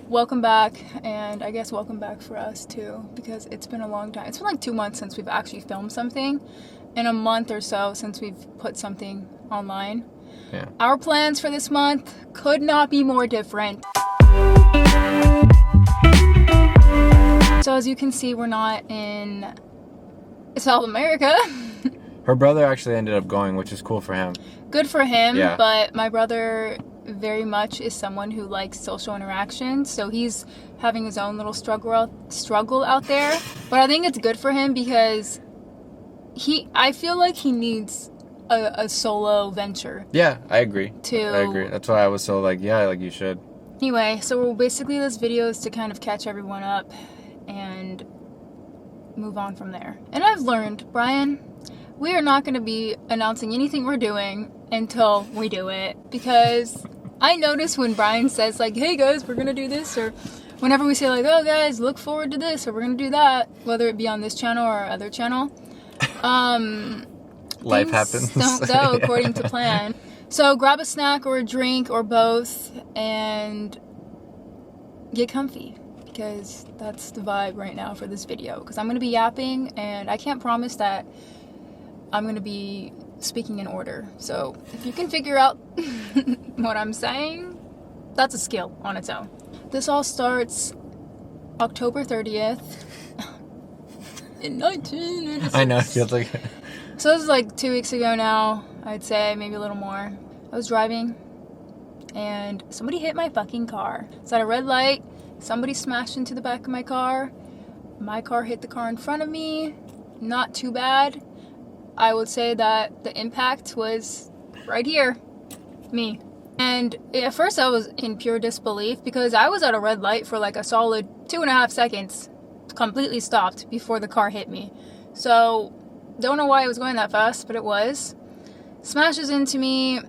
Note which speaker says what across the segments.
Speaker 1: welcome back, and I guess welcome back for us too, because it's been a long time. It's been like 2 months since we've actually filmed something, and a month or so since we've put something online.
Speaker 2: Yeah.
Speaker 1: Our plans for this month could not be more different. So as you can see, we're not in South America.
Speaker 2: Her brother actually ended up going, which is cool for him.
Speaker 1: Good for him,
Speaker 2: Yeah.
Speaker 1: But my brother very much is someone who likes social interaction, so he's having his own little struggle out there. But I think it's good for him because I feel like he needs a solo venture.
Speaker 2: Yeah, I agree. I agree. That's why I was so like, yeah, like you should.
Speaker 1: Anyway, so basically this video is to kind of catch everyone up and move on from there. And I've learned, Brian, we are not going to be announcing anything we're doing until we do it, because I notice when Brian says like, hey guys, we're going to do this, or whenever we say like, oh guys, look forward to this, or we're going to do that, whether it be on this channel or our other channel,
Speaker 2: life happens.
Speaker 1: Don't go according to plan. So grab a snack or a drink or both and get comfy, because that's the vibe right now for this video, because I'm going to be yapping and I can't promise that I'm going to be speaking in order. So if you can figure out what I'm saying, that's a skill on its own. This all starts October 30th in 1986.
Speaker 2: I know, it feels like...
Speaker 1: So this is like 2 weeks ago now, I'd say, maybe a little more. I was driving and somebody hit my fucking car. It's at a red light. Somebody smashed into the back of my car. My car hit the car in front of me. Not too bad. I would say that the impact was right here. Me. And at first I was in pure disbelief, because I was at a red light for like a solid 2.5 seconds. Completely stopped before the car hit me. So, don't know why it was going that fast, but it was. Smashes into me.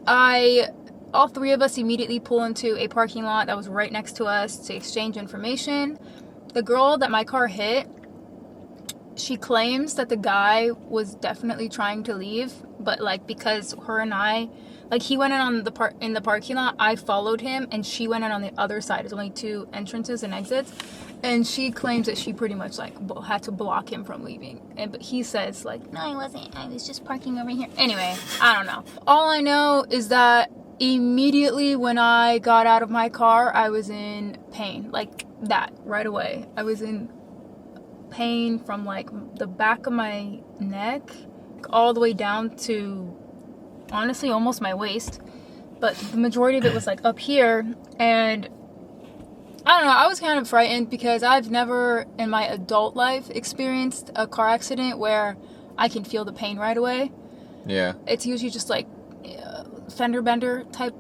Speaker 1: All three of us immediately pull into a parking lot that was right next to us to exchange information. The girl that my car hit, she claims that the guy was definitely trying to leave, but like because her and I, like he went in on in the parking lot, I followed him, and she went in on the other side. There's only 2 entrances and exits, and she claims that she pretty much like had to block him from leaving. But he says like, no, I wasn't. I was just parking over here. Anyway, I don't know. All I know is that immediately when I got out of my car, I was in pain, like that right away. I was in pain from like the back of my neck all the way down to honestly almost my waist, but the majority of it was like up here. And I don't know, I was kind of frightened because I've never in my adult life experienced a car accident where I can feel the pain right away.
Speaker 2: Yeah.
Speaker 1: It's usually just like fender bender type.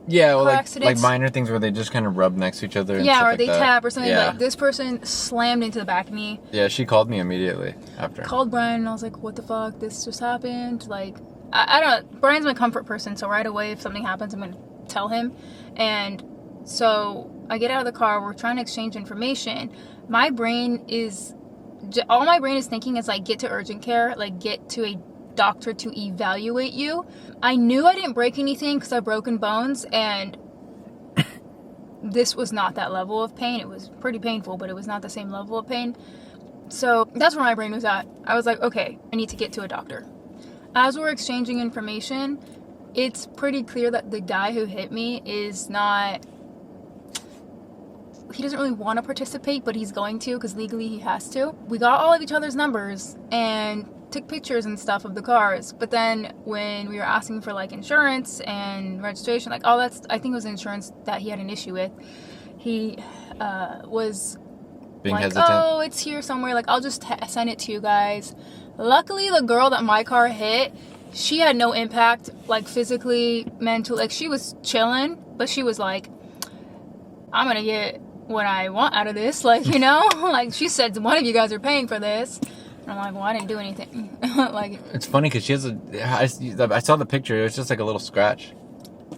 Speaker 2: Yeah, well, like
Speaker 1: accidents.
Speaker 2: minor things where they just kind of rub next to each other. And
Speaker 1: yeah,
Speaker 2: stuff
Speaker 1: or
Speaker 2: like
Speaker 1: they
Speaker 2: that.
Speaker 1: tap or something.
Speaker 2: Yeah.
Speaker 1: Like this person slammed into the back of me.
Speaker 2: Yeah, she called me immediately after.
Speaker 1: Called Brian, and I was like, what the fuck? This just happened. Like, I don't know. Brian's my comfort person, so right away if something happens, I'm going to tell him. And so I get out of the car. We're trying to exchange information. All my brain is thinking is like, get to urgent care, like get to a doctor to evaluate you. I knew I didn't break anything because I've broken bones, and this was not that level of pain. It was pretty painful, but it was not the same level of pain. So that's where my brain was at. I was like, okay, I need to get to a doctor. As we're exchanging information, it's pretty clear that the guy who hit me is not... He doesn't really want to participate, but he's going to because legally he has to. We got all of each other's numbers and took pictures and stuff of the cars. But then when we were asking for like insurance and registration, like all that's, I think it was insurance that he had an issue with. He was
Speaker 2: being
Speaker 1: like,
Speaker 2: hesitant.
Speaker 1: oh, it's here somewhere. Like, I'll just send it to you guys. Luckily, the girl that my car hit, she had no impact, like physically, mentally. Like, she was chilling, but she was like, I'm gonna get what I want out of this. Like, you know? Like, she said, one of you guys are paying for this. And I'm like, well, I didn't do anything. Like,
Speaker 2: it's funny because she has I saw the picture. It was just like a little scratch.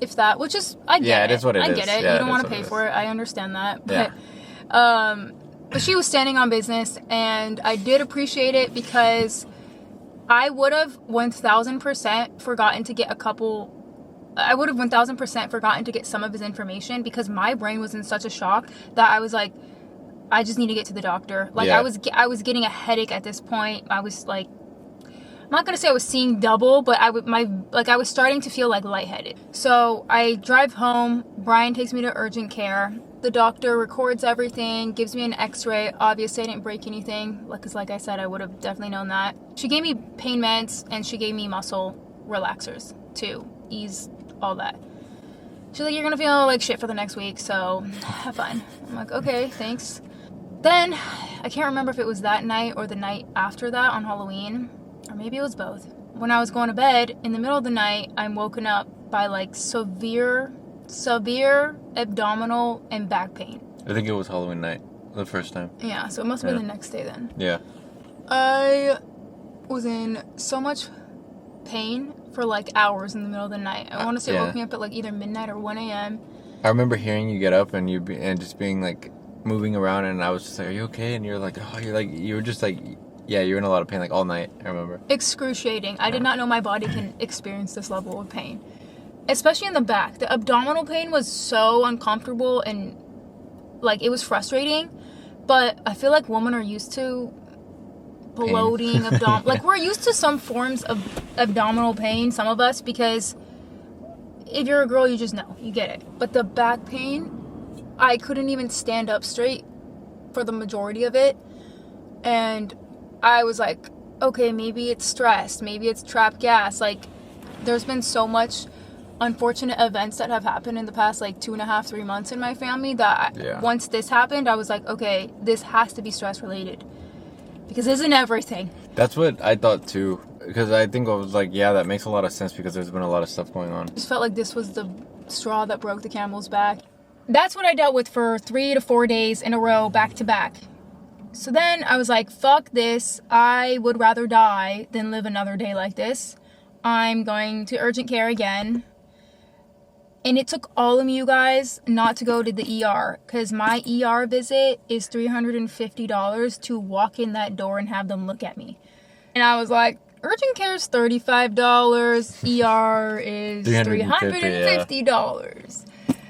Speaker 1: If that, which is, I get it.
Speaker 2: Yeah, it is what it is.
Speaker 1: I get it.
Speaker 2: Yeah,
Speaker 1: you don't
Speaker 2: it
Speaker 1: want
Speaker 2: is
Speaker 1: to
Speaker 2: what
Speaker 1: pay
Speaker 2: it
Speaker 1: for it. I understand that.
Speaker 2: Yeah.
Speaker 1: But she was standing on business, and I did appreciate it because I would have 1000% forgotten to get a couple I would have 1000% forgotten to get some of his information because my brain was in such a shock that I was like, I just need to get to the doctor. Like,
Speaker 2: Yeah.
Speaker 1: I was getting a headache at this point. I was like, I'm not gonna say I was seeing double, but I was starting to feel like lightheaded. So I drive home. Brian takes me to urgent care. The doctor records everything, gives me an x-ray. Obviously, I didn't break anything, because like I said, I would have definitely known that. She gave me pain meds, and she gave me muscle relaxers to ease all that. She's like, you're gonna feel like shit for the next week, so have fun. I'm like, okay, thanks. Then, I can't remember if it was that night or the night after that on Halloween, or maybe it was both. When I was going to bed, in the middle of the night, I'm woken up by like severe abdominal and back pain.
Speaker 2: I think it was Halloween night, the first time.
Speaker 1: Yeah, so it must have been the next day then.
Speaker 2: Yeah.
Speaker 1: I was in so much pain for like hours in the middle of the night. I want to say it woke me up at like either midnight or 1 a.m.
Speaker 2: I remember hearing you get up and and just being like moving around, and I was just like, "Are you okay?" And you're like, "Oh, you were just like, yeah, you're in a lot of pain like all night." I remember.
Speaker 1: Excruciating. I did not know my body can experience this level of pain, especially in the back. The abdominal pain was so uncomfortable and like it was frustrating. But I feel like women are used to bloating, abdominal. Like we're used to some forms of abdominal pain. Some of us, because if you're a girl, you just know, you get it. But the back pain, I couldn't even stand up straight for the majority of it. And I was like, okay, maybe it's stress, maybe it's trapped gas. Like, there's been so much unfortunate events that have happened in the past, like 2.5, 3 months in my family that once this happened, I was like, okay, this has to be stress related. Because isn't everything.
Speaker 2: That's what I thought too. Because I think I was like, yeah, that makes a lot of sense because there's been a lot of stuff going on.
Speaker 1: I just felt like this was the straw that broke the camel's back. That's what I dealt with for 3 to 4 days in a row, back to back. So then I was like, fuck this. I would rather die than live another day like this. I'm going to urgent care again. And it took all of you guys not to go to the ER, because my ER visit is $350 to walk in that door and have them look at me. And I was like, urgent care is $35, ER is $350.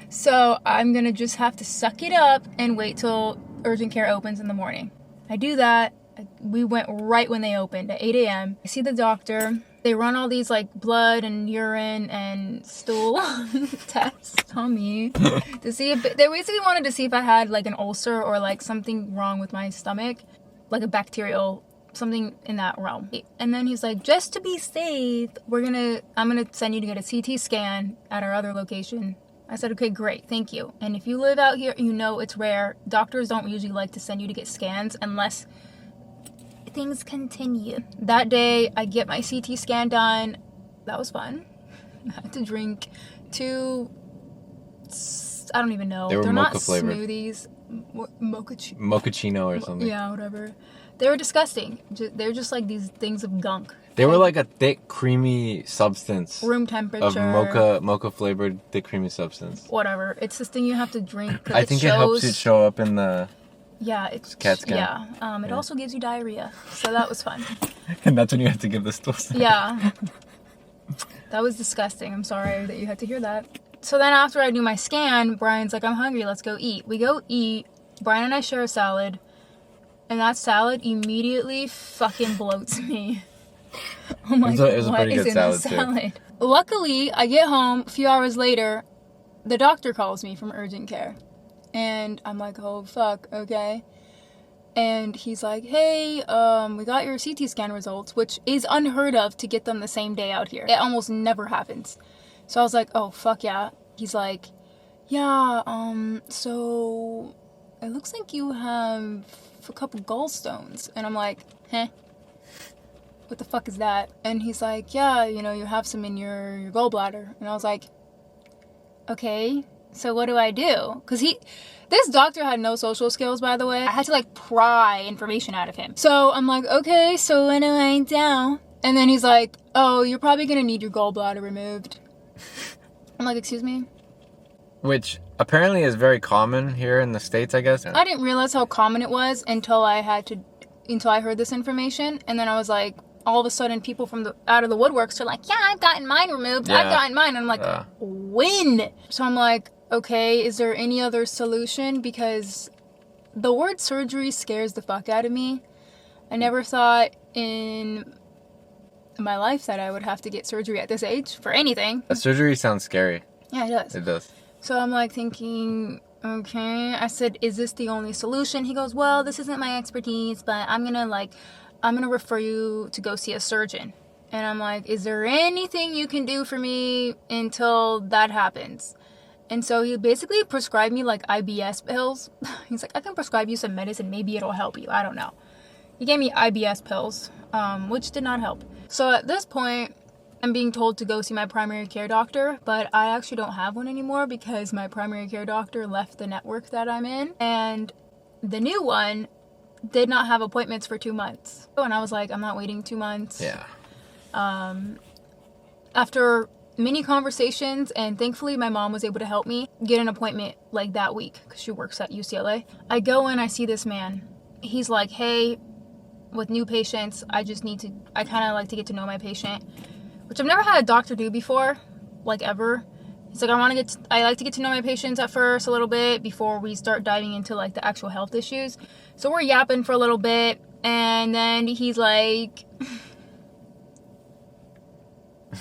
Speaker 1: So I'm gonna just have to suck it up and wait till urgent care opens in the morning. I do that. We went right when they opened at 8 a.m. I see the doctor. They run all these like blood and urine and stool tests on me to see if they basically wanted to see if I had like an ulcer or like something wrong with my stomach, like a bacterial, something in that realm. And then he's like, just to be safe, I'm gonna send you to get a CT scan at our other location. I said, okay, great, thank you. And if you live out here, you know it's rare. Doctors don't usually like to send you to get scans unless things continue. That day, I get my CT scan done. That was fun. I had to drink 2, I don't even know.
Speaker 2: They're
Speaker 1: not
Speaker 2: mocha flavored.
Speaker 1: Smoothies.
Speaker 2: Mochaccino or something.
Speaker 1: Yeah, whatever. They were disgusting. They're just like these things of gunk.
Speaker 2: They were like a thick, creamy substance.
Speaker 1: Room temperature.
Speaker 2: Of mocha flavored, thick, creamy substance.
Speaker 1: Whatever. It's this thing you have to drink.
Speaker 2: I think it helps it show up in the...
Speaker 1: Yeah, it's
Speaker 2: CAT scan.
Speaker 1: Yeah. It also gives you diarrhea. So that was fun.
Speaker 2: And that's when you have to give the stool.
Speaker 1: Yeah. That was disgusting. I'm sorry that you had to hear that. So then after I do my scan, Brian's like, I'm hungry, let's go eat. We go eat. Brian and I share a salad. And that salad immediately fucking bloats me. Oh my God,
Speaker 2: it was a pretty good salad too.
Speaker 1: Luckily, I get home a few hours later. The doctor calls me from urgent care. And I'm like, oh, fuck, okay. And he's like, hey, we got your CT scan results, which is unheard of to get them the same day out here. It almost never happens. So I was like, oh, fuck yeah. He's like, yeah, so it looks like you have a couple gallstones. And I'm like, what the fuck is that? And he's like, yeah, you have some in your gallbladder. And I was like, okay. So what do I do? Because this doctor had no social skills, by the way. I had to like pry information out of him. So I'm like, okay, so when I down? And then he's like, oh, you're probably going to need your gallbladder removed. I'm like, excuse me?
Speaker 2: Which apparently is very common here in the States, I guess.
Speaker 1: I didn't realize how common it was until I heard this information. And then I was like, all of a sudden people from out of the woodworks are like, yeah, I've gotten mine removed.
Speaker 2: Yeah.
Speaker 1: I've gotten mine. And I'm like, when? So I'm like, okay, is there any other solution? Because the word surgery scares the fuck out of me. I never thought in my life that I would have to get surgery at this age for anything.
Speaker 2: A surgery sounds scary.
Speaker 1: Yeah, it does.
Speaker 2: It does.
Speaker 1: So I'm like thinking, okay. I said, is this the only solution? He goes, well, this isn't my expertise, but I'm gonna refer you to go see a surgeon. And I'm like, is there anything you can do for me until that happens? And so he basically prescribed me like IBS pills. He's like, I can prescribe you some medicine. Maybe it'll help you. I don't know. He gave me IBS pills, which did not help. So at this point, I'm being told to go see my primary care doctor, but I actually don't have one anymore because my primary care doctor left the network that I'm in. And the new one did not have appointments for 2 months. And I was like, I'm not waiting 2 months.
Speaker 2: Yeah.
Speaker 1: After many conversations, and thankfully my mom was able to help me get an appointment like that week because she works at UCLA. I go in, I see this man. He's like, hey, with new patients, I kind of like to get to know my patient, which I've never had a doctor do before, like ever. He's like, I like to get to know my patients at first a little bit before we start diving into like the actual health issues. So we're yapping for a little bit, and then he's like,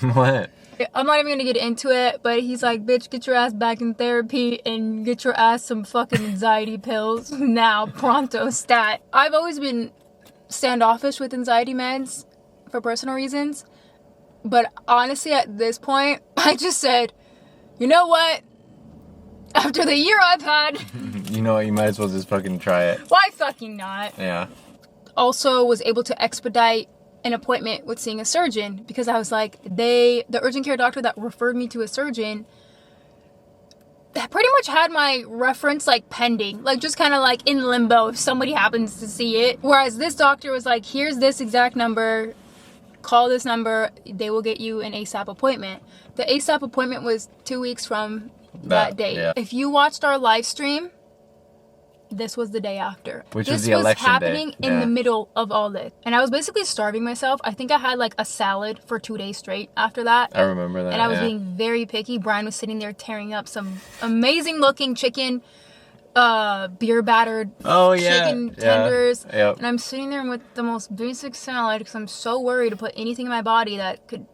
Speaker 2: What?
Speaker 1: I'm not even gonna get into it, but he's like, bitch, get your ass back in therapy and get your ass some fucking anxiety pills now, pronto, stat. I've always been standoffish with anxiety meds for personal reasons, but honestly at this point, I just said, you know what? After the year I've had,
Speaker 2: You know what? You might as well just fucking try it.
Speaker 1: why fucking not?
Speaker 2: Yeah.
Speaker 1: Also was able to expedite an appointment with seeing a surgeon because I was like, the urgent care doctor that referred me to a surgeon that pretty much had my reference like pending, like just kind of like in limbo if somebody happens to see it. Whereas this doctor was like, here's this exact number, call this number, they will get you an ASAP appointment. The ASAP appointment was 2 weeks from that date.
Speaker 2: Yeah.
Speaker 1: If you watched our live stream, this was the day after.
Speaker 2: Which
Speaker 1: this
Speaker 2: was the election
Speaker 1: happening
Speaker 2: day.
Speaker 1: in
Speaker 2: Yeah.
Speaker 1: the middle of all this. And I was basically starving myself. I think I had like a salad for 2 days straight after that.
Speaker 2: I remember that.
Speaker 1: And I was
Speaker 2: yeah.
Speaker 1: being very picky. Brian was sitting there tearing up some amazing looking chicken, beer battered chicken tenders.
Speaker 2: Yep.
Speaker 1: And I'm sitting there with the most basic salad because I'm so worried to put anything in my body that could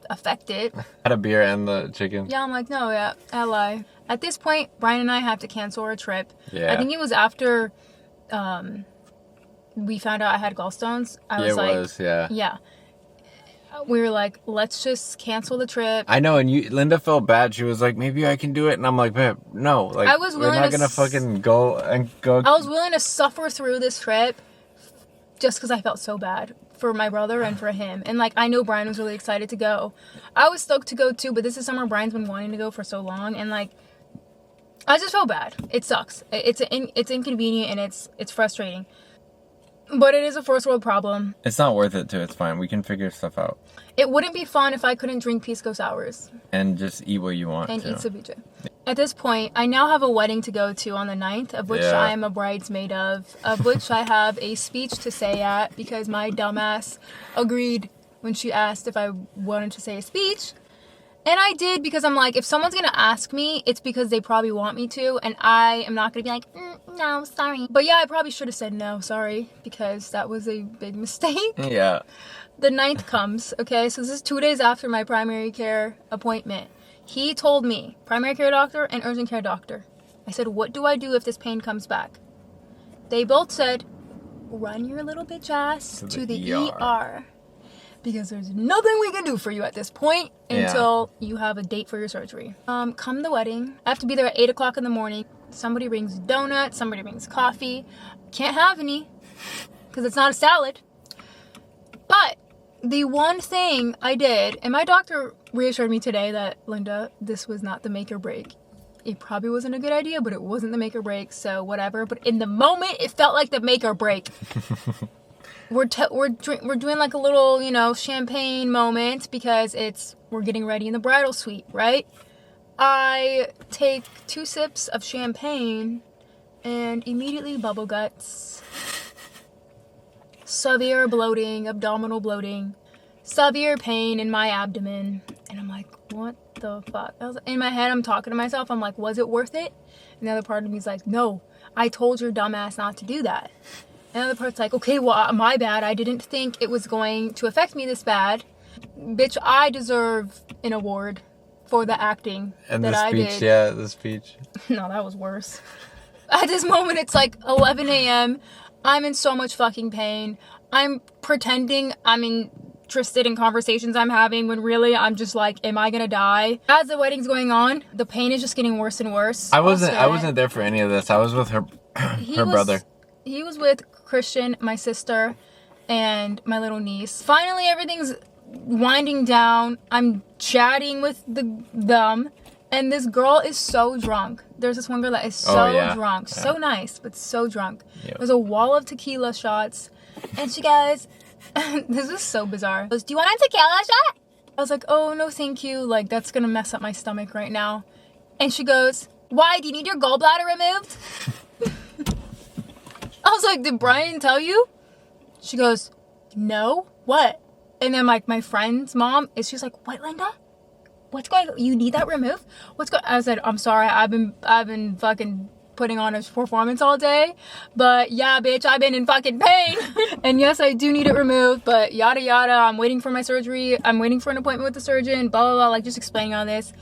Speaker 1: affect it.
Speaker 2: Had a beer and the chicken.
Speaker 1: Yeah, I'm like, no, yeah, I lie. At this point, Brian and I have to cancel our trip.
Speaker 2: Yeah.
Speaker 1: I think it was after we found out I had gallstones. Yeah. We were like, let's just cancel the trip.
Speaker 2: I know, and Linda felt bad. She was like, maybe I can do it. And I'm like, babe, no. Like,
Speaker 1: I was
Speaker 2: we're
Speaker 1: willing
Speaker 2: not
Speaker 1: to
Speaker 2: going to fucking go.
Speaker 1: I was willing to suffer through this trip just because I felt so bad for my brother and for him. And like, I know Brian was really excited to go. I was stoked to go too, but this is somewhere Brian's been wanting to go for so long. And like, I just felt bad. It sucks. It's inconvenient and it's frustrating. But it is a first world problem.
Speaker 2: It's not worth it, too. It's fine. We can figure stuff out.
Speaker 1: It wouldn't be fun if I couldn't drink Pisco Sours.
Speaker 2: And just eat what you want
Speaker 1: And
Speaker 2: to.
Speaker 1: eat ceviche. At this point, I now have a wedding to go to on the 9th, of which I am a bridesmaid of which I have a speech to say at, because my dumbass agreed when she asked if I wanted to say a speech. And I did, because I'm like, if someone's going to ask me, it's because they probably want me to, and I am not going to be like, no, sorry. But yeah, I probably should have said no, sorry, because that was a big mistake.
Speaker 2: Yeah.
Speaker 1: The 9th comes, okay, so this is 2 days after my primary care appointment. He told me, primary care doctor and urgent care doctor. I said, what do I do if this pain comes back? They both said, run your little bitch ass to the ER. Because there's nothing we can do for you at this point until you have a date for your surgery. Come the wedding. I have to be there at 8 o'clock in the morning. Somebody brings donuts, somebody brings coffee. Can't have any, because it's not a salad. But the one thing I did, and my doctor reassured me today that, Linda, this was not the make or break. It probably wasn't a good idea, but it wasn't the make or break, so whatever. But in the moment, it felt like the make or break. We're doing like a little, champagne moment because we're getting ready in the bridal suite, right? I take 2 sips of champagne and immediately bubble guts. severe bloating, abdominal bloating, severe pain in my abdomen. And I'm like, what the fuck? In my head, I'm talking to myself. I'm like, was it worth it? And the other part of me is like, no, I told your dumbass not to do that. And the other part's like, okay, well, my bad. I didn't think it was going to affect me this bad. Bitch, I deserve an award for the acting
Speaker 2: And
Speaker 1: that
Speaker 2: the
Speaker 1: I
Speaker 2: speech,
Speaker 1: did.
Speaker 2: yeah, the speech.
Speaker 1: No, that was worse. At this moment, it's like 11 a.m. I'm in so much fucking pain. I'm pretending I'm interested in conversations I'm having when really I'm just like, am I gonna die? As the wedding's going on, the pain is just getting worse and worse.
Speaker 2: I wasn't there for any of this. I was with her brother.
Speaker 1: He was with Christian, my sister, and my little niece. Finally, everything's winding down. I'm chatting with them, and this girl is so drunk. There's this one girl that is so drunk. Yeah. So nice, but so drunk. Yep. There's a wall of tequila shots, and she goes, this is so bizarre. She goes, do you want a tequila shot? I was like, oh, no, thank you. Like, that's gonna mess up my stomach right now. And she goes, why? Do you need your gallbladder removed? I was like, did Brian tell you? She goes, no. What? And then like my friend's mom she's like, what, Linda? What's going on? You need that removed? I said, I'm sorry. I've been fucking putting on a performance all day. But yeah, bitch, I've been in fucking pain. And yes, I do need it removed, but yada yada. I'm waiting for my surgery. I'm waiting for an appointment with the surgeon, blah, blah, blah. Like just explaining all this.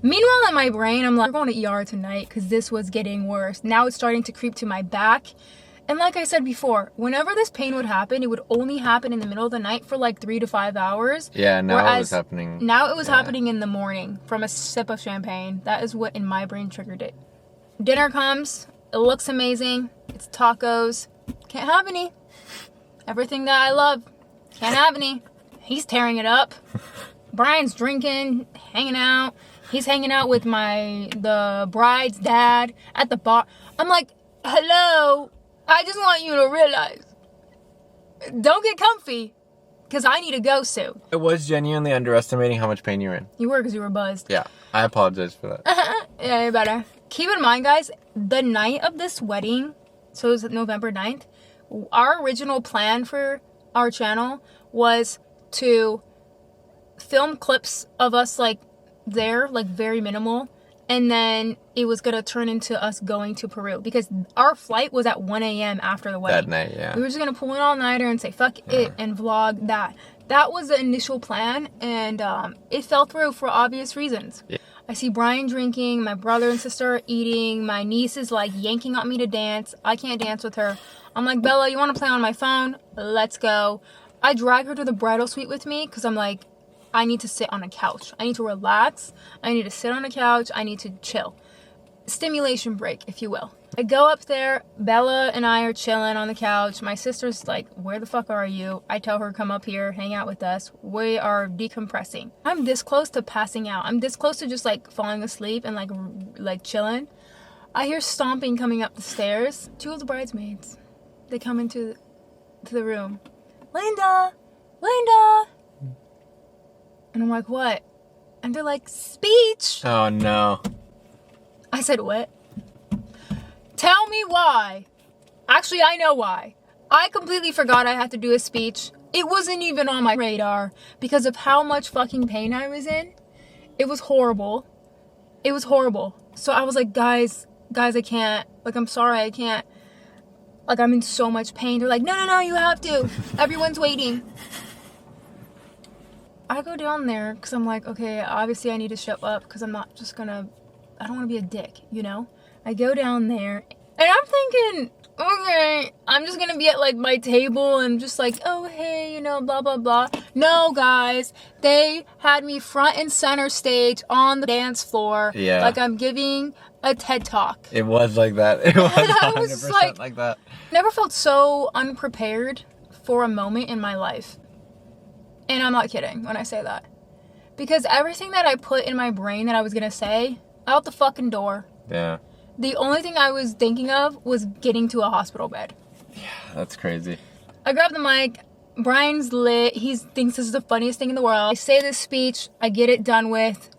Speaker 1: Meanwhile, in my brain, I'm like, we're going to ER tonight because this was getting worse. Now it's starting to creep to my back. And like I said before, whenever this pain would happen, it would only happen in the middle of the night for like 3 to 5 hours.
Speaker 2: Yeah, now it was happening.
Speaker 1: Now it was happening in the morning from a sip of champagne. That is what in my brain triggered it. Dinner comes. It looks amazing. It's tacos. Can't have any. Everything that I love. Can't have any. He's tearing it up. Brian's drinking, hanging out. He's hanging out with the bride's dad at the bar. I'm like, hello. I just want you to realize, don't get comfy, because I need to go soon.
Speaker 2: It was genuinely underestimating how much pain you're in.
Speaker 1: You were, because you were buzzed.
Speaker 2: Yeah, I apologize for that.
Speaker 1: Yeah, you better. Keep in mind, guys, the night of this wedding, so it was November 9th, our original plan for our channel was to film clips of us, like, there, like, very minimal. And then it was going to turn into us going to Peru. Because our flight was at 1 a.m. after the wedding.
Speaker 2: That night, yeah.
Speaker 1: We were just going to pull an all-nighter and say, fuck it, and vlog that. That was the initial plan. And it fell through for obvious reasons. Yeah. I see Brian drinking. My brother and sister are eating. My niece is, like, yanking on me to dance. I can't dance with her. I'm like, Bella, you want to play on my phone? Let's go. I drag her to the bridal suite with me. Because I'm like, I need to sit on a couch. I need to relax. I need to sit on a couch. I need to chill. Stimulation break, if you will. I go up there. Bella and I are chilling on the couch. My sister's like, where the fuck are you? I tell her, come up here, hang out with us. We are decompressing. I'm this close to passing out. I'm this close to just like falling asleep and like chilling. I hear stomping coming up the stairs. 2 of the bridesmaids. They come into the room. Linda! Linda! And I'm like, what? And they're like, speech.
Speaker 2: Oh, no.
Speaker 1: I said, what? Tell me why. Actually, I know why. I completely forgot I had to do a speech. It wasn't even on my radar because of how much fucking pain I was in. It was horrible. It was horrible. So I was like, guys, I can't. Like, I'm sorry, I can't. Like, I'm in so much pain. They're like, no, you have to. Everyone's waiting. I go down there because I'm like, okay, obviously I need to show up because I'm not just gonna, I don't want to be a dick, you know? I go down there and I'm thinking, okay, I'm just gonna be at like my table and just like, oh, hey, you know, blah, blah, blah. No, guys, they had me front and center stage on the dance floor.
Speaker 2: Yeah.
Speaker 1: Like I'm giving a TED Talk.
Speaker 2: It was like that. It was 100%
Speaker 1: was
Speaker 2: like that.
Speaker 1: Never felt so unprepared for a moment in my life. And I'm not kidding when I say that. Because everything that I put in my brain that I was gonna say, out the fucking door.
Speaker 2: Yeah.
Speaker 1: The only thing I was thinking of was getting to a hospital bed.
Speaker 2: Yeah, that's crazy.
Speaker 1: I grab the mic. Brian's lit. He thinks this is the funniest thing in the world. I say this speech. I get it done with.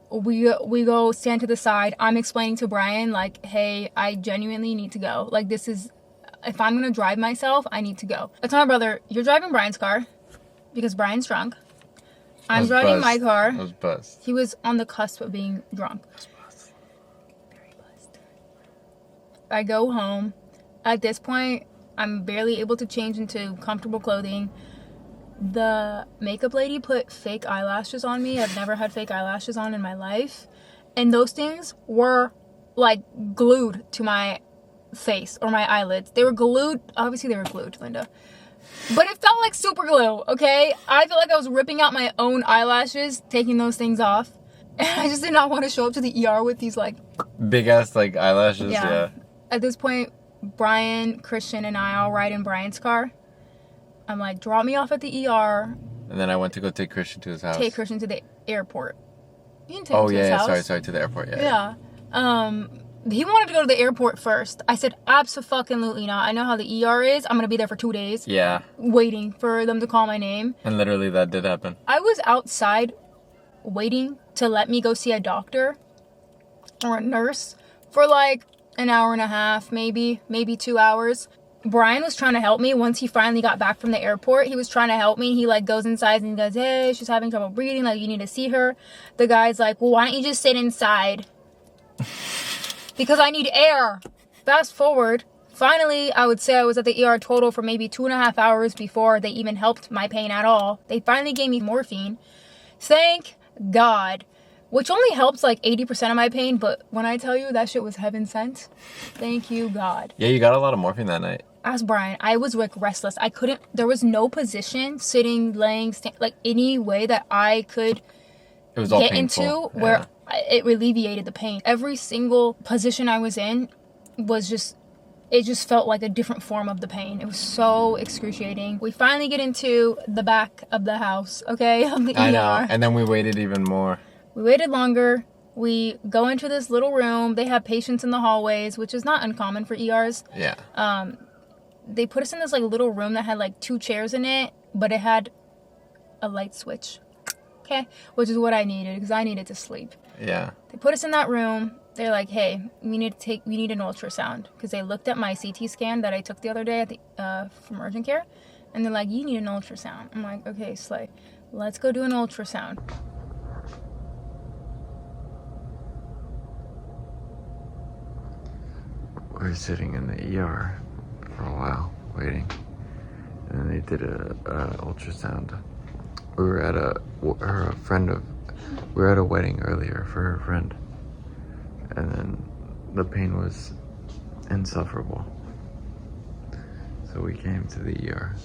Speaker 1: We go stand to the side. I'm explaining to Brian, like, hey, I genuinely need to go. Like, this is if I'm gonna drive myself, I need to go. I told my brother, you're driving Brian's car because Brian's drunk. I'm driving my car.
Speaker 2: I was buzzed.
Speaker 1: He was on the cusp of being drunk. Very buzzed. I go home. At this point, I'm barely able to change into comfortable clothing. The makeup lady put fake eyelashes on me. I've never had fake eyelashes on in my life. And those things were like glued to my face or my eyelids. They were glued. Obviously, they were glued, Linda. But it felt like super glue, okay? I felt like I was ripping out my own eyelashes, taking those things off. And I just did not want to show up to the ER with these, like...
Speaker 2: Big ass, like, eyelashes, yeah.
Speaker 1: At this point, Brian, Christian, and I all ride in Brian's car. I'm like, drop me off at the ER.
Speaker 2: And then I went to go take Christian to his house.
Speaker 1: Take Christian to the airport. You can take him to his house.
Speaker 2: Sorry, to the airport,
Speaker 1: Yeah. He wanted to go to the airport first. I said, absolutely not. I know how the ER is. I'm going to be there for 2 days.
Speaker 2: Yeah.
Speaker 1: Waiting for them to call my name.
Speaker 2: And literally that did happen.
Speaker 1: I was outside waiting to let me go see a doctor or a nurse for like an hour and a half, maybe 2 hours. Brian was trying to help me. Once he finally got back from the airport, he was trying to help me. He like goes inside and he goes, hey, she's having trouble breathing. Like, you need to see her. The guy's like, well, why don't you just sit inside? Because I need air. Fast forward. Finally, I would say I was at the ER total for maybe 2.5 hours before they even helped my pain at all. They finally gave me morphine. Thank God. Which only helps like 80% of my pain, but when I tell you that shit was heaven sent, thank you, God.
Speaker 2: Yeah, you got a lot of morphine that night.
Speaker 1: Ask Brian. I was like restless. I couldn't, there was no position, sitting, laying, like any way that I could
Speaker 2: it was all
Speaker 1: get
Speaker 2: painful.
Speaker 1: into where it alleviated the pain. Every single position I was in was just, it just felt like a different form of the pain. It was so excruciating. We finally get into the back of the house, okay, of the ER.
Speaker 2: I know, and then we waited even more.
Speaker 1: We waited longer. We go into this little room. They have patients in the hallways, which is not uncommon for ERs.
Speaker 2: Yeah.
Speaker 1: They put us in this like little room that had like 2 chairs in it, but it had a light switch. Okay, which is what I needed because I needed to sleep.
Speaker 2: Yeah.
Speaker 1: They put us in that room. They're like, "Hey, we need an ultrasound," because they looked at my CT scan that I took the other day at the from urgent care, and they're like, "You need an ultrasound." I'm like, "Okay, Slay, let's go do an ultrasound."
Speaker 2: We were sitting in the ER for a while, waiting, and then they did a ultrasound. We were at we were at a wedding earlier for her friend, and then the pain was insufferable, so we came to the ER.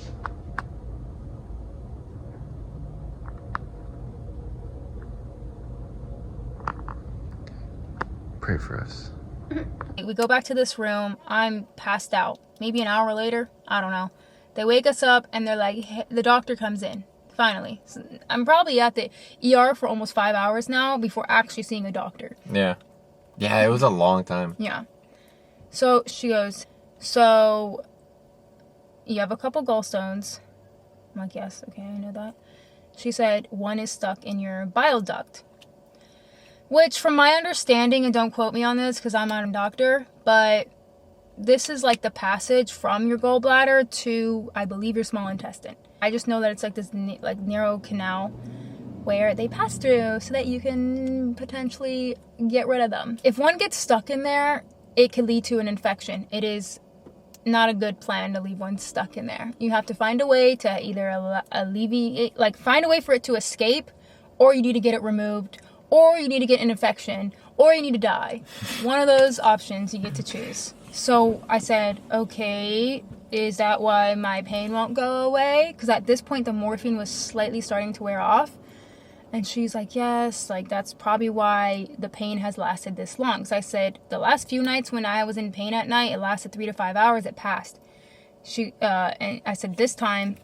Speaker 2: Pray for us.
Speaker 1: We go back to this room. I'm passed out. Maybe an hour later, I don't know. They wake us up and they're like, hey, the doctor comes in. Finally. So I'm probably at the ER for almost 5 hours now before actually seeing a doctor.
Speaker 2: Yeah. Yeah, it was a long time.
Speaker 1: Yeah. So she goes, so you have a couple gallstones. I'm like, yes, okay, I know that. She said, one is stuck in your bile duct. Which, from my understanding, and don't quote me on this because I'm not a doctor, but this is like the passage from your gallbladder to, I believe, your small intestine. I just know that it's like this like narrow canal where they pass through so that you can potentially get rid of them. If one gets stuck in there, it could lead to an infection. It is not a good plan to leave one stuck in there. You have to find a way to either alleviate, like find a way for it to escape, or you need to get it removed, or you need to get an infection, or you need to die. One of those options you get to choose. So I said, okay, is that why my pain won't go away? Because at this point, the morphine was slightly starting to wear off. And she's like, yes, like that's probably why the pain has lasted this long. So I said, the last few nights when I was in pain at night, it lasted 3 to 5 hours, it passed. And I said, this time,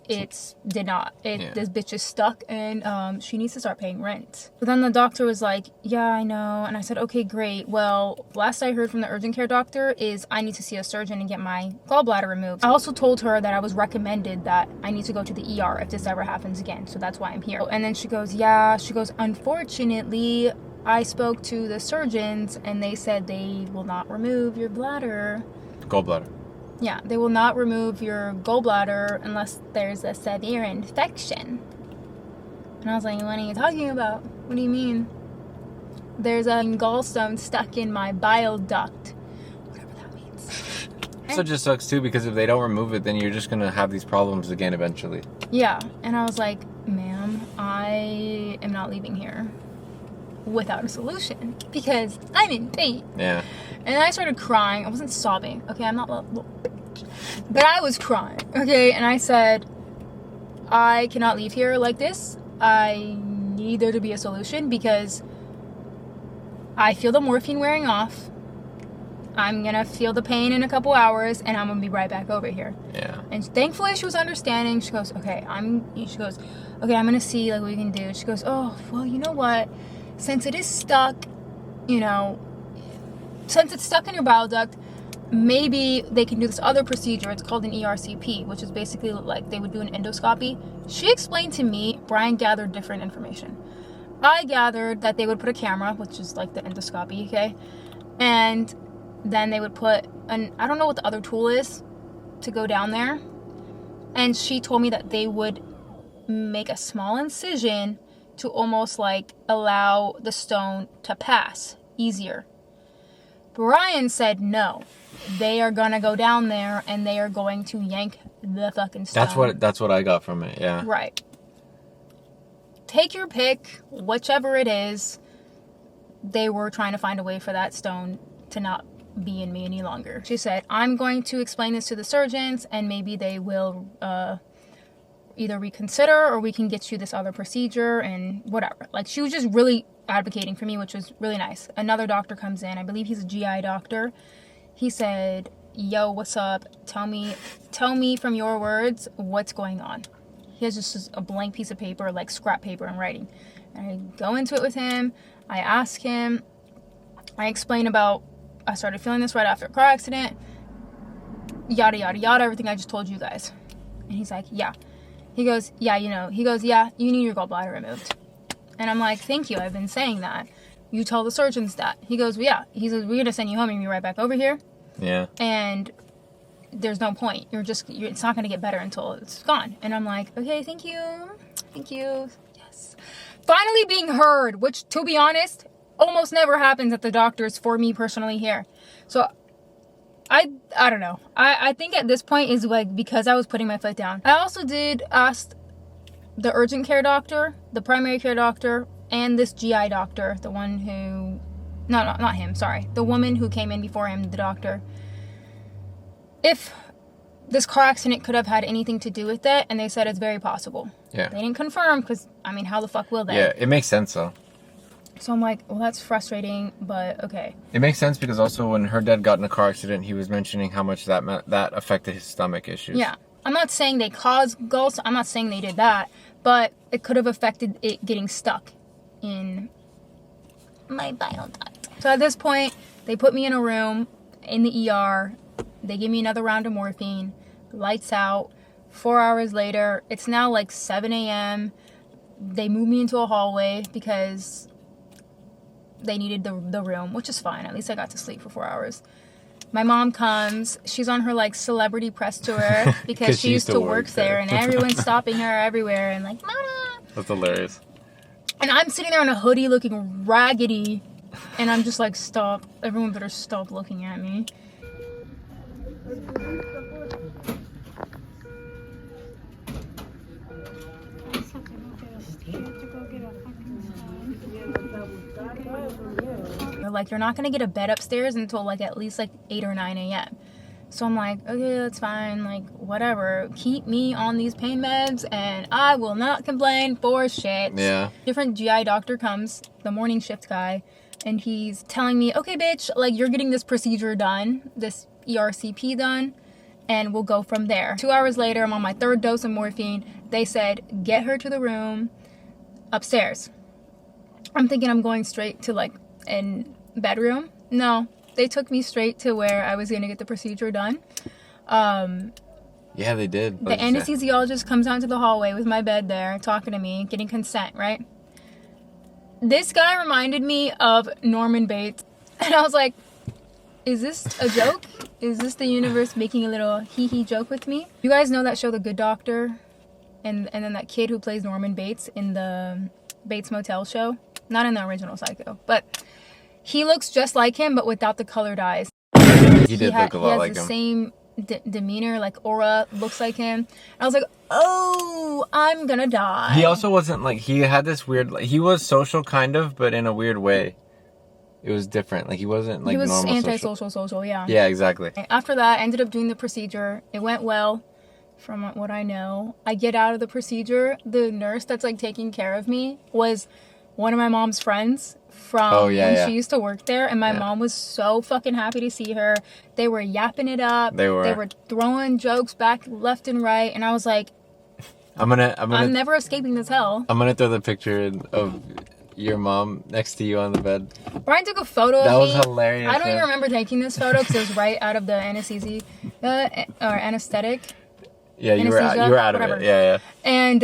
Speaker 1: did not. This bitch is stuck and she needs to start paying rent. But then the doctor was like, yeah, I know. And I said, okay, great. Well, last I heard from the urgent care doctor is I need to see a surgeon and get my gallbladder removed. I also told her that I was recommended that I need to go to the ER if this ever happens again. So that's why I'm here. And then she goes, yeah. She goes, unfortunately, I spoke to the surgeons and they said they will not remove your bladder.
Speaker 2: Gallbladder.
Speaker 1: Yeah, they will not remove your gallbladder unless there's a severe infection. And I was like, what are you talking about? What do you mean? There's a gallstone stuck in my bile duct. Whatever that means.
Speaker 2: So it just sucks too, because if they don't remove it, then you're just gonna have these problems again eventually.
Speaker 1: Yeah, and I was like, ma'am, I am not leaving here without a solution because I'm in pain.
Speaker 2: Yeah.
Speaker 1: And I started crying. I wasn't sobbing. Okay, I'm not, but I was crying. Okay, and I said, I cannot leave here like this. I need there to be a solution because I feel the morphine wearing off. I'm gonna feel the pain in a couple hours, and I'm gonna be right back over here.
Speaker 2: Yeah.
Speaker 1: And thankfully, she was understanding. She goes, okay, I'm gonna see like what we can do. She goes, oh, well, you know what? Since it is stuck, since it's stuck in your bile duct, maybe they can do this other procedure. It's called an ERCP, which is basically like they would do an endoscopy. She explained to me. Brian gathered different information. I gathered that they would put a camera, which is like the endoscopy, okay, and then they would put I don't know what the other tool is to go down there. And she told me that they would make a small incision to almost like allow the stone to pass easier. Brian said no. They are gonna go down there and they are going to yank the fucking stone.
Speaker 2: That's what I got from it, yeah.
Speaker 1: Right. Take your pick, whichever it is. They were trying to find a way for that stone to not be in me any longer. She said, I'm going to explain this to the surgeons and maybe they will either reconsider or we can get you this other procedure and whatever. Like, she was just really advocating for me, which was really nice. Another doctor comes in. I believe he's a GI doctor. He said, yo, what's up? Tell me from your words what's going on. He has just a blank piece of paper, like scrap paper and writing. And I go into it with him. I ask him. I explain about, I started feeling this right after a car accident. Yada, yada, yada. Everything I just told you guys. And he's like, yeah. He goes, yeah, He goes, yeah, you need your gallbladder removed. And I'm like, thank you. I've been saying that. You tell the surgeons that. He goes, well, yeah. He says, we're going to send you home and be right back over here.
Speaker 2: Yeah.
Speaker 1: And there's no point. It's not going to get better until it's gone. And I'm like, okay, thank you. Thank you. Yes. Finally being heard, which, to be honest, almost never happens at the doctors for me personally here. So I don't know. I think at this point is like because I was putting my foot down. I also did ask the urgent care doctor, the primary care doctor, and this GI doctor, the one who, no, not him, sorry. The woman who came in before him, the doctor, if this car accident could have had anything to do with it, and they said it's very possible.
Speaker 2: Yeah.
Speaker 1: They didn't confirm because, I mean, how the fuck will they?
Speaker 2: Yeah, it makes sense though.
Speaker 1: So I'm like, well, that's frustrating, but okay.
Speaker 2: It makes sense because also when her dad got in a car accident, he was mentioning how much that affected his stomach issues.
Speaker 1: Yeah. I'm not saying they caused gulls. I'm not saying they did that, but it could have affected it getting stuck in my bile duct. So at this point, they put me in a room in the ER. They give me another round of morphine. Lights out. 4 hours later, it's now like 7 a.m. They move me into a hallway because they needed the room, which is fine. At least I got to sleep for 4 hours. My mom comes. She's on her like celebrity press tour because she used to work there, and everyone's stopping her everywhere and like, Mona.
Speaker 2: That's hilarious.
Speaker 1: And I'm sitting there in a hoodie looking raggedy, and I'm just like, stop. Everyone better stop looking at me. They're like, you're not gonna get a bed upstairs until like at least like 8 or 9 a.m. So I'm like, okay, that's fine, like whatever. Keep me on these pain meds and I will not complain for shit.
Speaker 2: Yeah.
Speaker 1: Different GI doctor comes, the morning shift guy, and he's telling me, okay, bitch, like you're getting this procedure done, this ERCP done, and we'll go from there. 2 hours later, I'm on my 3rd dose of morphine. They said, get her to the room upstairs. I'm thinking I'm going straight to like a bedroom. No, they took me straight to where I was going to get the procedure done.
Speaker 2: Yeah, they did.
Speaker 1: The anesthesiologist comes out to the hallway with my bed there, talking to me, getting consent, right? This guy reminded me of Norman Bates. And I was like, Is this a joke? Is this the universe making a little hee-hee joke with me? You guys know that show, The Good Doctor? And then that kid who plays Norman Bates in the Bates Motel show? Not in the original Psycho. But he looks just like him, but without the colored eyes.
Speaker 2: He did look a lot like him.
Speaker 1: He has the same demeanor, like aura, looks like him. And I was like, oh, I'm gonna die.
Speaker 2: He also wasn't like, he had this weird, like, he was social kind of, but in a weird way. It was different. Like, he wasn't like normal social.
Speaker 1: He was antisocial, social, yeah.
Speaker 2: Yeah, exactly.
Speaker 1: After that, I ended up doing the procedure. It went well, from what I know. I get out of the procedure. The nurse that's like taking care of me was one of my mom's friends from when she used to work there, and my mom was so fucking happy to see her. They were yapping it up. They were throwing jokes back left and right, and I was like, I'm never escaping this hell.
Speaker 2: I'm gonna throw the picture of your mom next to you on the bed.
Speaker 1: Brian took a photo of me.
Speaker 2: That was hilarious.
Speaker 1: I don't even remember taking this photo because it was right out of the anesthesia or anesthetic.
Speaker 2: Yeah, you were out of it. Yeah.
Speaker 1: And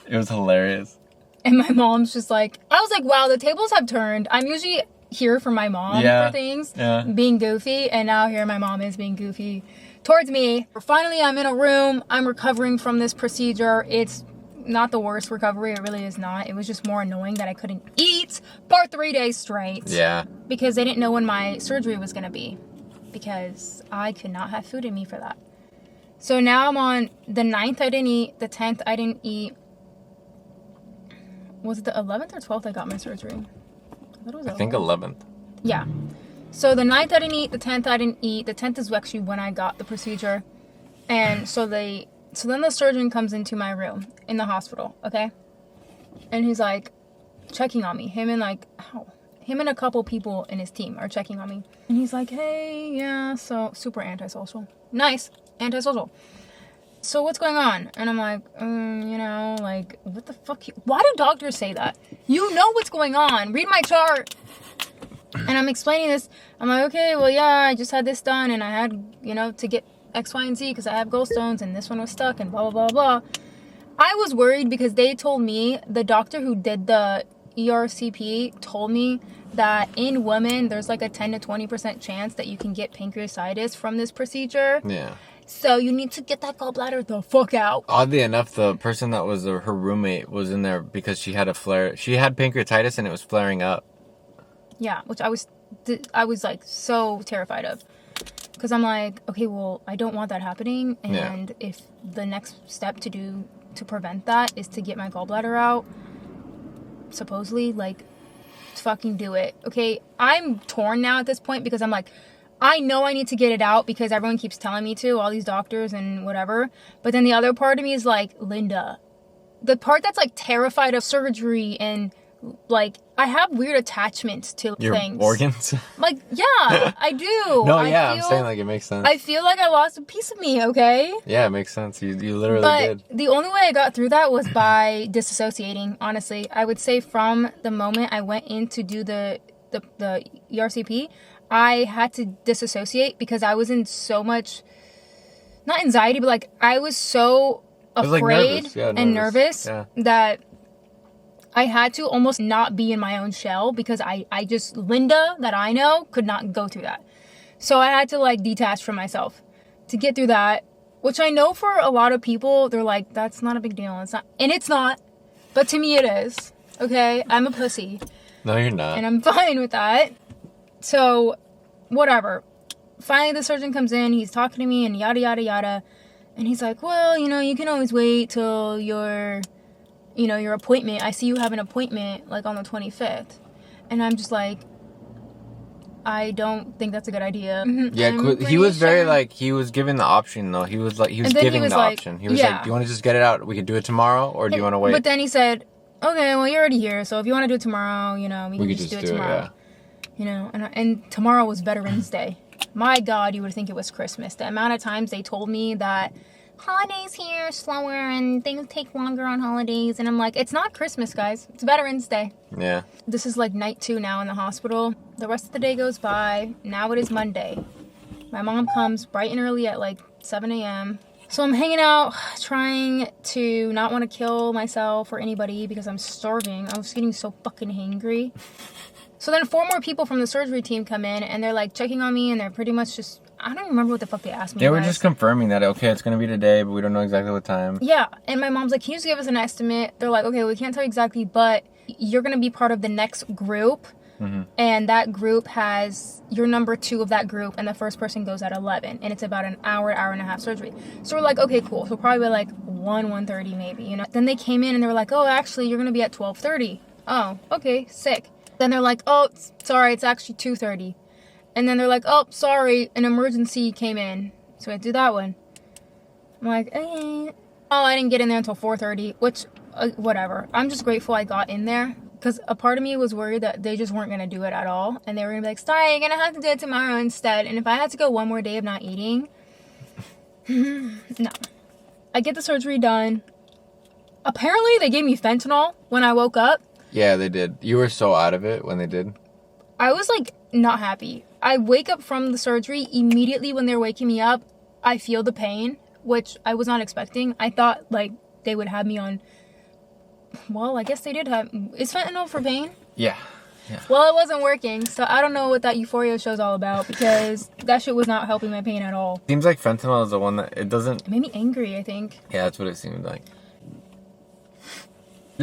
Speaker 2: it was hilarious.
Speaker 1: And my mom's just like, I was like, wow, the tables have turned. I'm usually here for my mom for things, being goofy, and now here my mom is being goofy towards me. Finally, I'm in a room. I'm recovering from this procedure. It's not the worst recovery. It really is not. It was just more annoying that I couldn't eat for 3 days straight.
Speaker 2: Yeah.
Speaker 1: Because they didn't know when my surgery was going to be. Because I could not have food in me for that. So now I'm on the 9th I didn't eat. The 10th I didn't eat. Was it the 11th or 12th I got my surgery? I thought it was
Speaker 2: I think 11th.
Speaker 1: Yeah. So the 9th I didn't eat. The 10th I didn't eat. The 10th is actually when I got the procedure. And so then the surgeon comes into my room in the hospital, okay? And he's like checking on me. Him and a couple people in his team are checking on me. And he's like, hey, yeah, so super antisocial. Nice, antisocial. So what's going on? And I'm like, like, what the fuck? Why do doctors say that? You know what's going on. Read my chart. And I'm explaining this. I'm like, okay, well, yeah, I just had this done. And I had, to get X, Y, and Z because I have gallstones. And this one was stuck and blah, blah, blah, blah. I was worried because they told me, the doctor who did the ERCP told me that in women, there's like a 10 to 20% chance that you can get pancreatitis from this procedure.
Speaker 2: Yeah.
Speaker 1: So you need to get that gallbladder the fuck out.
Speaker 2: Oddly enough, the person that was her roommate was in there because she had a flare. She had pancreatitis and it was flaring up.
Speaker 1: Yeah, which I was like so terrified of. Because I'm like, okay, well, I don't want that happening. And if the next step to prevent that is to get my gallbladder out, supposedly, like, fucking do it. Okay, I'm torn now at this point because I'm like, I know I need to get it out because everyone keeps telling me to, all these doctors and whatever. But then the other part of me is like, Linda, the part that's like terrified of surgery and like, I have weird attachments to
Speaker 2: your
Speaker 1: things.
Speaker 2: Organs?
Speaker 1: Like, yeah, I do.
Speaker 2: No, I'm saying like it makes sense.
Speaker 1: I feel like I lost a piece of me, okay?
Speaker 2: Yeah, it makes sense. You literally did.
Speaker 1: But the only way I got through that was by disassociating, honestly. I would say from the moment I went in to do the ERCP, I had to disassociate because I was in so much, not anxiety, but like I was so afraid and nervous that I had to almost not be in my own shell because I just, Linda that I know could not go through that. So I had to like detach from myself to get through that, which I know for a lot of people, they're like, that's not a big deal. It's not, and it's not, but to me it is. Okay, I'm a pussy.
Speaker 2: No, you're not.
Speaker 1: And I'm fine with that. So, whatever. Finally, the surgeon comes in. He's talking to me and yada, yada, yada. And he's like, well, you can always wait till your appointment. I see you have an appointment, like, on the 25th. And I'm just like, I don't think that's a good idea.
Speaker 2: Yeah, he was very, like, he was giving the option, though. He was giving the option. He was like, do you want to just get it out? We can do it tomorrow, or do you want to wait?
Speaker 1: But then he said, okay, well, you're already here, so if you want to do it tomorrow, we can just do it tomorrow. And tomorrow was Veterans Day. My God, you would think it was Christmas. The amount of times they told me that holidays here are slower and things take longer on holidays. And I'm like, it's not Christmas, guys. It's Veterans Day.
Speaker 2: Yeah.
Speaker 1: This is like night 2 now in the hospital. The rest of the day goes by. Now it is Monday. My mom comes bright and early at like 7 a.m. So I'm hanging out, trying to not want to kill myself or anybody because I'm starving. I was getting so fucking hangry. So then 4 more people from the surgery team come in, and they're like checking on me, and they're pretty much just, I don't remember what the fuck they asked me.
Speaker 3: They were just confirming that, okay, it's going to be today, but we don't know exactly what time.
Speaker 1: Yeah, and my mom's like, can you just give us an estimate? They're like, okay, we can't tell you exactly, but you're going to be part of the next group. And that group has, you're number 2 of that group, and the first person goes at 11, and it's about an hour and a half surgery. So we're like, okay, cool. So probably like 1:30 maybe, you know. Then they came in and they were like, oh, actually, you're gonna be at 12:30. Oh, okay, sick. Then they're like, oh, sorry, it's actually 2:30. And then they're like, oh, sorry, an emergency came in. So I do that one. I'm like, eh. Oh, I didn't get in there until 4:30, which, whatever. I'm just grateful I got in there. Because a part of me was worried that they just weren't going to do it at all. And they were going to be like, sorry, you're going to have to do it tomorrow instead. And if I had to go one more day of not eating, no. I get the surgery done. Apparently, they gave me fentanyl when I woke up.
Speaker 3: Yeah, they did. You were so out of it when they did.
Speaker 1: I was, like, not happy. I wake up from the surgery. Immediately when they're waking me up, I feel the pain, which I was not expecting. I thought, like, they would have me on... Well, I guess they did have... Is fentanyl for pain?
Speaker 3: Yeah.
Speaker 1: Well, it wasn't working, so I don't know what that Euphoria show's all about, because that shit was not helping my pain at all.
Speaker 3: Seems like fentanyl is the one that... It doesn't...
Speaker 1: It made me angry, I think.
Speaker 3: Yeah, that's what it seemed like.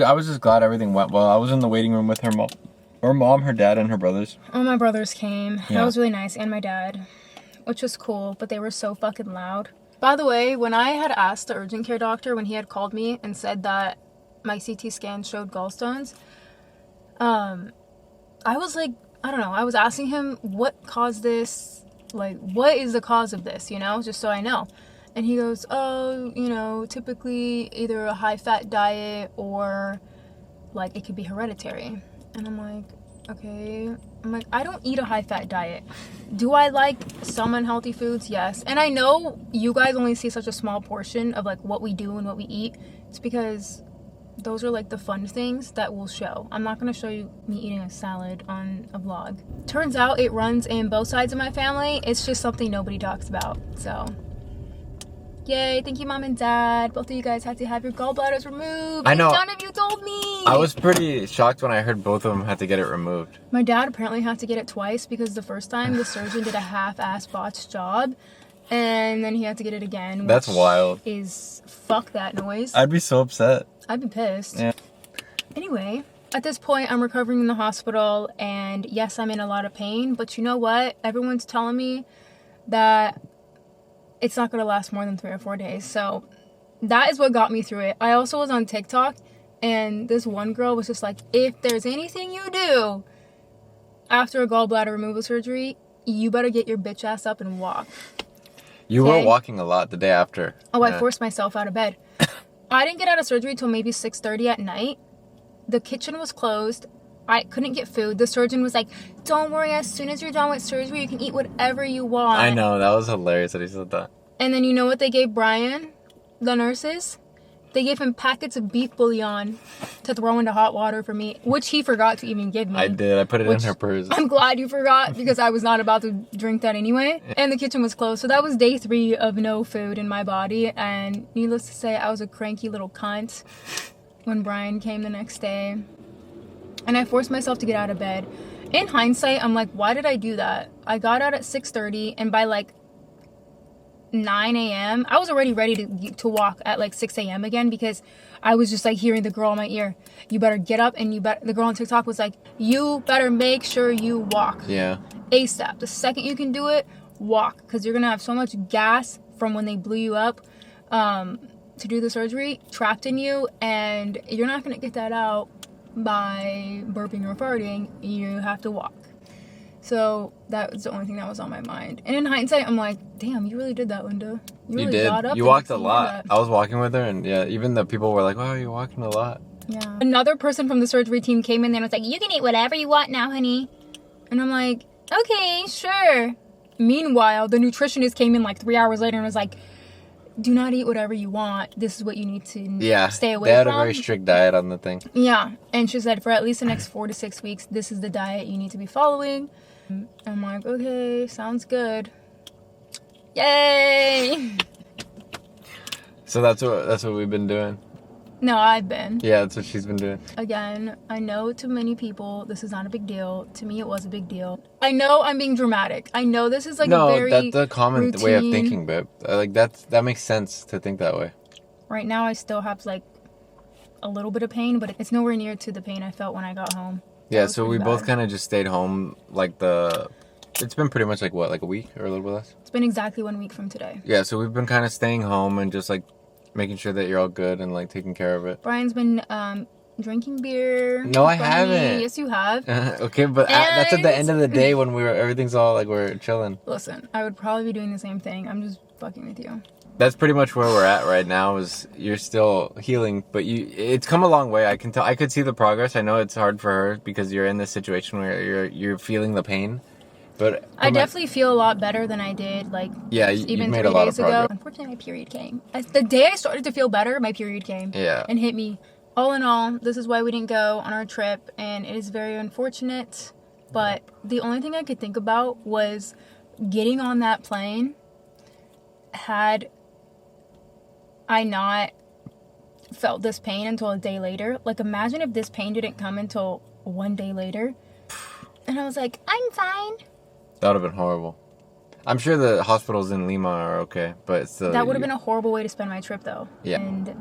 Speaker 3: I was just glad everything went well. I was in the waiting room with her mom, her dad, and her brothers.
Speaker 1: Oh, my brothers came.
Speaker 3: Yeah.
Speaker 1: That was really nice, and my dad, which was cool, but they were so fucking loud. By the way, when I had asked the urgent care doctor, when he had called me and said that my CT scan showed gallstones, I was like, I don't know, I was asking him what caused this, like, what is the cause of this, you know, just so I know. And he goes, oh, you know, typically either a high-fat diet or, like, it could be hereditary. And I'm like, okay. I'm like, I don't eat a high-fat diet. Do I like some unhealthy foods? Yes. And I know you guys only see such a small portion of, like, what we do and what we eat. It's because those are, like, the fun things that we'll show. I'm not going to show you me eating a salad on a vlog. Turns out it runs in both sides of my family. It's just something nobody talks about. So, yay. Thank you, Mom and Dad. Both of you guys had to have your gallbladders removed.
Speaker 3: I know.
Speaker 1: None of you told me.
Speaker 3: I was pretty shocked when I heard both of them had to get it removed.
Speaker 1: My dad apparently had to get it twice because the first time the surgeon did a half-ass botched job. And then he had to get it again.
Speaker 3: That's wild.
Speaker 1: Is fuck that noise.
Speaker 3: I'd be so upset.
Speaker 1: I'd be pissed.
Speaker 3: Yeah.
Speaker 1: Anyway, at this point, I'm recovering in the hospital, and yes, I'm in a lot of pain, but you know what? Everyone's telling me that it's not going to last more than 3 or 4 days, so that is what got me through it. I also was on TikTok, and this one girl was just like, if there's anything you do after a gallbladder removal surgery, you better get your bitch ass up and walk.
Speaker 3: You were walking a lot the day after.
Speaker 1: Oh, I forced myself out of bed. I didn't get out of surgery till maybe 6:30 at night. The kitchen was closed. I couldn't get food. The surgeon was like, don't worry, as soon as you're done with surgery, you can eat whatever you want.
Speaker 3: I know, that was hilarious that he said that.
Speaker 1: And then you know what they gave Brian, the nurses? They gave him packets of beef bouillon to throw into hot water for me, which he forgot to even give me.
Speaker 3: I did. I put it in her purse.
Speaker 1: I'm glad you forgot because I was not about to drink that anyway. And the kitchen was closed. So that was day 3 of no food in my body. And needless to say, I was a cranky little cunt when Brian came the next day. And I forced myself to get out of bed. In hindsight, I'm like, why did I do that? I got out at 6:30, and by like 9 a.m. I was already ready to walk at like 6 a.m. again because I was just like hearing the girl in my ear, you better get up, and the girl on TikTok was like, you better make sure you walk.
Speaker 3: Yeah.
Speaker 1: ASAP. The second you can do it, walk, because you're gonna have so much gas from when they blew you up to do the surgery trapped in you, and you're not gonna get that out by burping or farting. You have to walk. So that was the only thing that was on my mind. And in hindsight, I'm like, damn, you really did that, Linda. You really
Speaker 3: did.
Speaker 1: got up.
Speaker 3: You walked a lot. I was walking with her, and yeah, even the people were like, wow, you're walking a lot.
Speaker 1: Yeah. Another person from the surgery team came in there and was like, you can eat whatever you want now, honey. And I'm like, okay, sure. Meanwhile, the nutritionist came in like 3 hours later and was like, do not eat whatever you want. This is what you need to stay away from.
Speaker 3: They had a very strict diet on the thing.
Speaker 1: Yeah. And she said for at least the next 4 to 6 weeks, this is the diet you need to be following. I'm like, okay, sounds good. Yay!
Speaker 3: So that's what we've been doing.
Speaker 1: No, I've been.
Speaker 3: Yeah, that's what she's been doing.
Speaker 1: Again, I know to many people this is not a big deal. To me, it was a big deal. I know I'm being dramatic. I know this is like a very
Speaker 3: that's a common way of
Speaker 1: routine-
Speaker 3: thinking, babe. Like that makes sense to think that way.
Speaker 1: Right now, I still have like a little bit of pain, but it's nowhere near to the pain I felt when I got home.
Speaker 3: Yeah,
Speaker 1: was
Speaker 3: so we
Speaker 1: pretty
Speaker 3: both
Speaker 1: bad.
Speaker 3: kind of just stayed home. It's been pretty much like what, like a week or a little bit less.
Speaker 1: It's been exactly 1 week from today.
Speaker 3: Yeah, so we've been kind of staying home and just like making sure that you're all good and like taking care of it.
Speaker 1: Brian's been drinking beer.
Speaker 3: No, I
Speaker 1: in front of me.
Speaker 3: haven't.
Speaker 1: Yes, you have.
Speaker 3: Okay, but that's at the end of the
Speaker 1: And-
Speaker 3: day when everything's all like we're chilling.
Speaker 1: Listen, I would probably be doing the same thing. I'm just fucking with you.
Speaker 3: That's pretty much where we're at right now. Is you're still healing, but it's come a long way. I can tell. I could see the progress. I know it's hard for her because you're in this situation where you're feeling the pain. But
Speaker 1: I definitely feel a lot better than I did, like,
Speaker 3: yeah, you
Speaker 1: even
Speaker 3: made
Speaker 1: 3
Speaker 3: a lot of
Speaker 1: days ago.
Speaker 3: progress.
Speaker 1: Unfortunately, my period came. The day I started to feel better, my period came.
Speaker 3: Yeah.
Speaker 1: And hit me. All in all, this is why we didn't go on our trip, and it is very unfortunate. But the only thing I could think about was getting on that plane. Had I not felt this pain until a day later, like, imagine if this pain didn't come until 1 day later. And I was like, I'm fine.
Speaker 3: That would have been horrible. I'm sure the hospitals in Lima are okay, but still,
Speaker 1: That would have been a horrible way to spend my trip, though.
Speaker 3: Yeah.
Speaker 1: And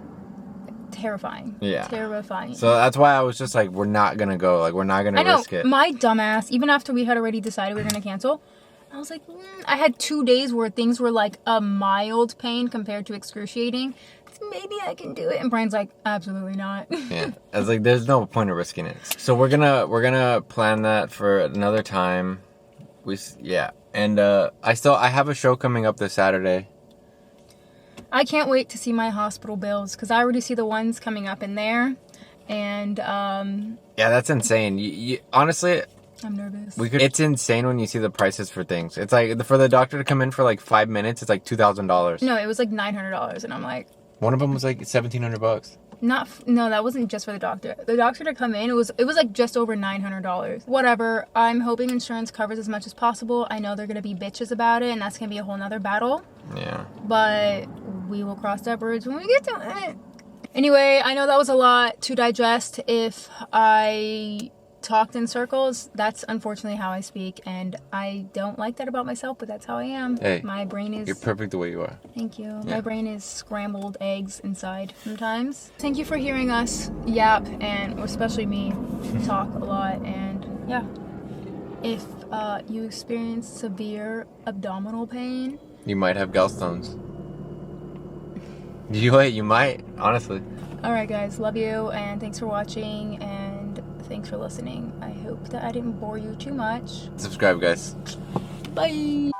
Speaker 1: terrifying.
Speaker 3: Yeah.
Speaker 1: Terrifying.
Speaker 3: So that's why I was just like, we're not gonna go. Like, we're not gonna
Speaker 1: I know,
Speaker 3: risk it.
Speaker 1: my dumbass, even after we had already decided we were going to cancel, I was like, I had 2 days where things were like a mild pain compared to excruciating. Maybe I can do it. And Brian's like, absolutely not.
Speaker 3: Yeah, I was like, there's no point of risking it. So we're gonna plan that for another time. And I have a show coming up this Saturday.
Speaker 1: I can't wait to see my hospital bills because I already see the ones coming up in there. And
Speaker 3: Yeah, that's insane. You honestly,
Speaker 1: I'm nervous.
Speaker 3: It's insane when you see the prices for things. It's like for the doctor to come in for like 5 minutes, it's like $2,000.
Speaker 1: No, it was like $900. And I'm like,
Speaker 3: One of them was like $1,700.
Speaker 1: no, that wasn't just for the doctor. The doctor to come in, it was like just over $900. Whatever. I'm hoping insurance covers as much as possible. I know they're gonna be bitches about it, and that's gonna be a whole nother battle.
Speaker 3: Yeah.
Speaker 1: But we will cross that bridge when we get to it. Anyway, I know that was a lot to digest. If I talked in circles, that's unfortunately how I speak, and I don't like that about myself, but that's how I am.
Speaker 3: Hey,
Speaker 1: my brain is...
Speaker 3: You're perfect the way you are.
Speaker 1: Thank you.
Speaker 3: Yeah.
Speaker 1: My brain is scrambled eggs inside sometimes. Thank you for hearing us yap, and especially me talk a lot. And yeah, if you experience severe abdominal pain,
Speaker 3: You might have gallstones. You might, honestly.
Speaker 1: all right, guys, love you, and thanks for watching, and thanks for listening. I hope that I didn't bore you too much.
Speaker 3: Subscribe, guys.
Speaker 1: Bye.